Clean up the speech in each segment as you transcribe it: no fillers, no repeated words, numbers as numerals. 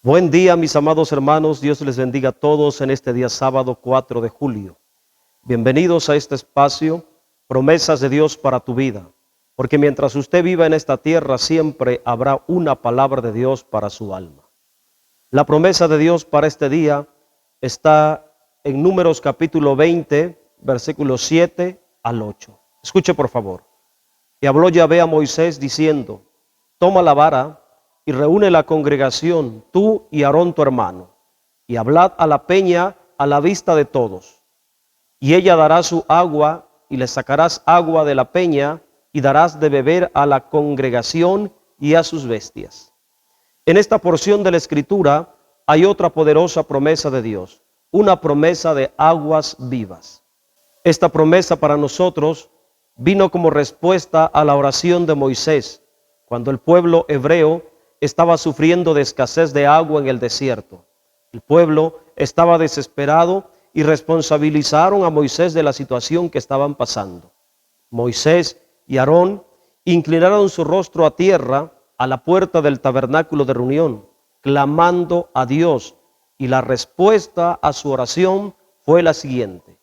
Buen día, mis amados hermanos. Dios les bendiga a todos en este día sábado 4 de julio. Bienvenidos a este espacio, promesas de Dios para tu vida. Porque mientras usted viva en esta tierra, siempre habrá una palabra de Dios para su alma. La promesa de Dios para este día está en Números capítulo 20, versículos 7 al 8. Escuche por favor. Y habló Yahvé a Moisés diciendo: toma la vara y reúne la congregación, tú y Aarón tu hermano, y hablad a la peña a la vista de todos. Y ella dará su agua, y le sacarás agua de la peña, y darás de beber a la congregación y a sus bestias. En esta porción de la Escritura hay otra poderosa promesa de Dios, una promesa de aguas vivas. Esta promesa para nosotros vino como respuesta a la oración de Moisés, cuando el pueblo hebreo estaba sufriendo de escasez de agua en el desierto. El pueblo estaba desesperado y responsabilizaron a Moisés de la situación que estaban pasando. Moisés y Aarón inclinaron su rostro a tierra a la puerta del tabernáculo de reunión, clamando a Dios, y la respuesta a su oración fue la siguiente.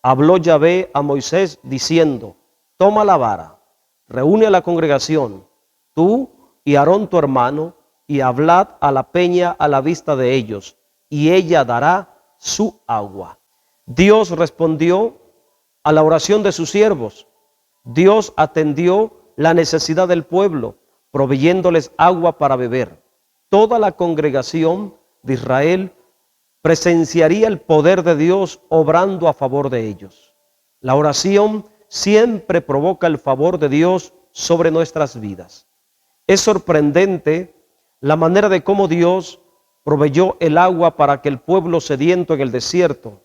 Habló Yahvé a Moisés diciendo: toma la vara, reúne a la congregación, tú y Aarón tu hermano, y hablad a la peña a la vista de ellos, y ella dará su agua. Dios respondió a la oración de sus siervos. Dios atendió la necesidad del pueblo, proveyéndoles agua para beber. Toda la congregación de Israel presenciaría el poder de Dios obrando a favor de ellos. La oración siempre provoca el favor de Dios sobre nuestras vidas. Es sorprendente la manera de cómo Dios proveyó el agua para que el pueblo sediento en el desierto.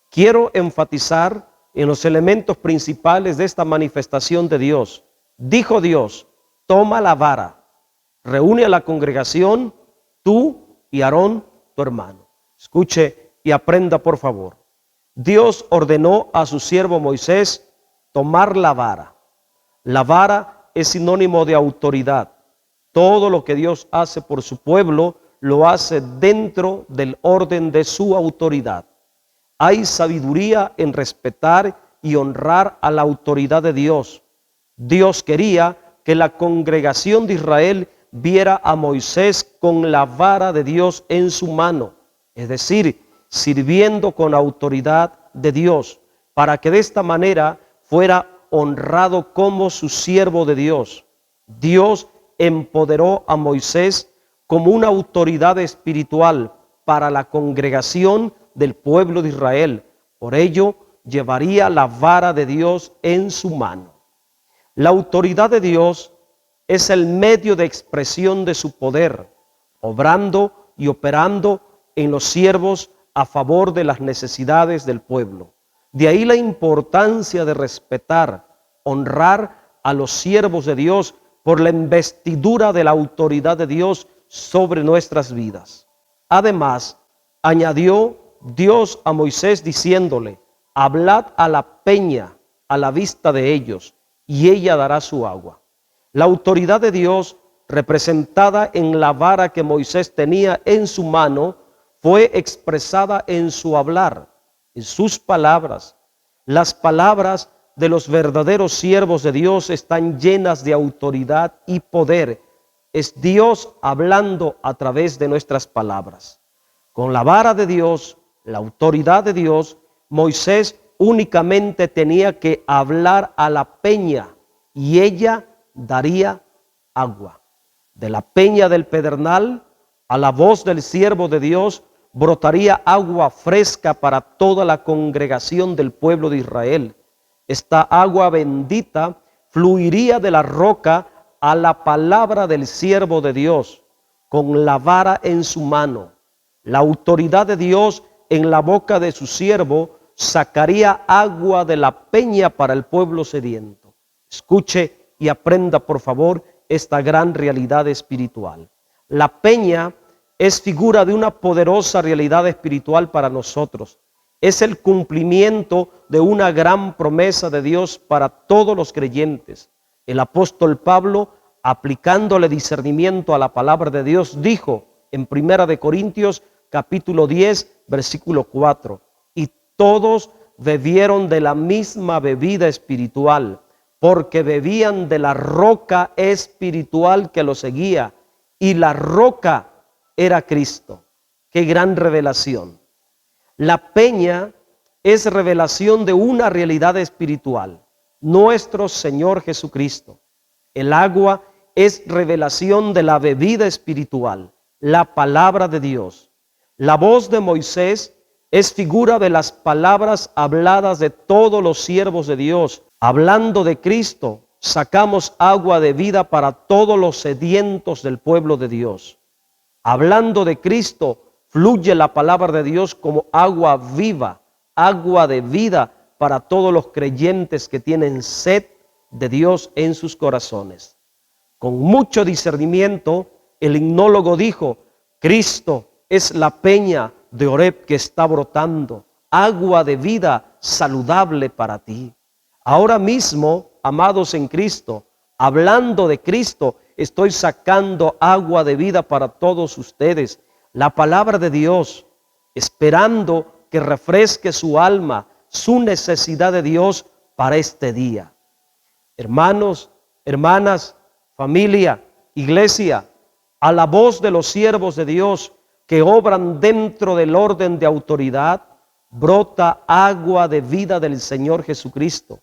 Quiero enfatizar en los elementos principales de esta manifestación de Dios. Dijo Dios: toma la vara, reúne a la congregación, tú y Aarón tu hermano. Escuche y aprenda por favor. Dios ordenó a su siervo Moisés tomar la vara. La vara es sinónimo de autoridad. Todo lo que Dios hace por su pueblo, lo hace dentro del orden de su autoridad. Hay sabiduría en respetar y honrar a la autoridad de Dios. Dios quería que la congregación de Israel viera a Moisés con la vara de Dios en su mano, es decir, sirviendo con autoridad de Dios, para que de esta manera fuera honrado como su siervo de Dios. Dios empoderó a Moisés como una autoridad espiritual para la congregación del pueblo de Israel. Por ello, llevaría la vara de Dios en su mano. La autoridad de Dios es el medio de expresión de su poder, obrando y operando en los siervos a favor de las necesidades del pueblo. De ahí la importancia de respetar, honrar a los siervos de Dios por la investidura de la autoridad de Dios sobre nuestras vidas. Además, añadió Dios a Moisés diciéndole: hablad a la peña a la vista de ellos, y ella dará su agua. La autoridad de Dios, representada en la vara que Moisés tenía en su mano, fue expresada en su hablar, en sus palabras. Las palabras de los verdaderos siervos de Dios están llenas de autoridad y poder. Es Dios hablando a través de nuestras palabras. Con la vara de Dios, la autoridad de Dios, Moisés únicamente tenía que hablar a la peña y ella daría agua. De la peña del pedernal, a la voz del siervo de Dios, brotaría agua fresca para toda la congregación del pueblo de Israel. Esta agua bendita fluiría de la roca a la palabra del siervo de Dios, con la vara en su mano. La autoridad de Dios en la boca de su siervo sacaría agua de la peña para el pueblo sediento. Escuche y aprenda por favor esta gran realidad espiritual. La peña es figura de una poderosa realidad espiritual para nosotros. Es el cumplimiento de una gran promesa de Dios para todos los creyentes. El apóstol Pablo, aplicándole discernimiento a la palabra de Dios, dijo: en Primera de Corintios capítulo 10, versículo 4. Y todos bebieron de la misma bebida espiritual, porque bebían de la roca espiritual que los seguía, y la roca era Cristo. Qué gran revelación. La peña es revelación de una realidad espiritual, nuestro Señor Jesucristo. El agua es revelación de la bebida espiritual, la palabra de Dios. La voz de Moisés es figura de las palabras habladas de todos los siervos de Dios. Hablando de Cristo, sacamos agua de vida para todos los sedientos del pueblo de Dios. Hablando de Cristo, fluye la palabra de Dios como agua viva, agua de vida para todos los creyentes que tienen sed de Dios en sus corazones. Con mucho discernimiento, el himnólogo dijo: Cristo es la peña de Oreb que está brotando, agua de vida saludable para ti. Ahora mismo, amados en Cristo, hablando de Cristo, estoy sacando agua de vida para todos ustedes. La palabra de Dios, esperando que refresque su alma, su necesidad de Dios para este día. Hermanos, hermanas, familia, iglesia, a la voz de los siervos de Dios que obran dentro del orden de autoridad, brota agua de vida del Señor Jesucristo.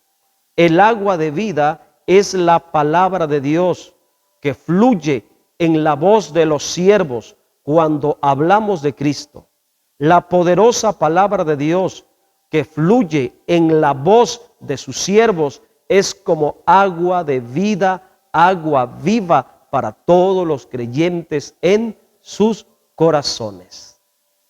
El agua de vida es la palabra de Dios que fluye en la voz de los siervos cuando hablamos de Cristo. La poderosa palabra de Dios que fluye en la voz de sus siervos es como agua de vida, agua viva para todos los creyentes en sus corazones.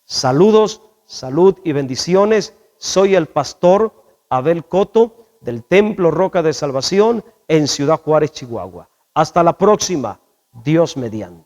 Saludos, salud y bendiciones. Soy el pastor Abel Coto del Templo Roca de Salvación en Ciudad Juárez, Chihuahua. Hasta la próxima, Dios mediante.